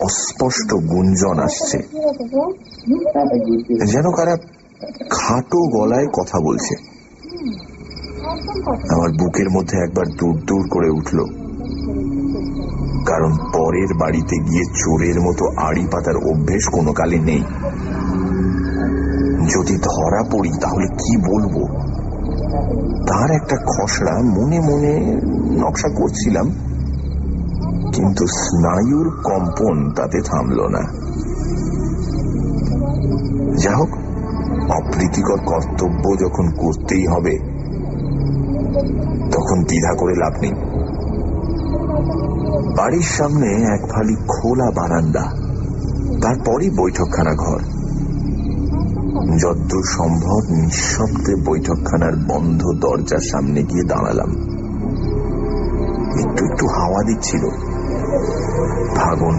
অস্পষ্ট গুঞ্জন আসছে, যেন কারা খাটো গলায় কথা বলছে। আমার বুকের মধ্যে একবার দূর দূর করে উঠল, কারণ পরের বাড়িতে গিয়ে চোরের মতো আড়ি পাতার অভ্যেস কোনো কালে নেই। যদি ধরা পড়ি তাহলে কি বলবো, তার একটা খসড়া মনে মনে নকশা করছিলাম, কিন্তু স্নায়ুর কম্পন তাতে থামল না। যা হোক, অপ্রীতিকর কর্তব্য যখন করতেই হবে তখন দ্বিধা করে লাভ নেই। বাড়ির সামনে এক ফালি খোলা বারান্দা, তারপরই বৈঠকখানা ঘর। যতদূর সম্ভব নিঃশব্দে বৈঠকখানার বন্ধ দরজার সামনে গিয়ে দাঁড়ালাম। একটু একটু হাওয়া দিচ্ছিল। ফাগুন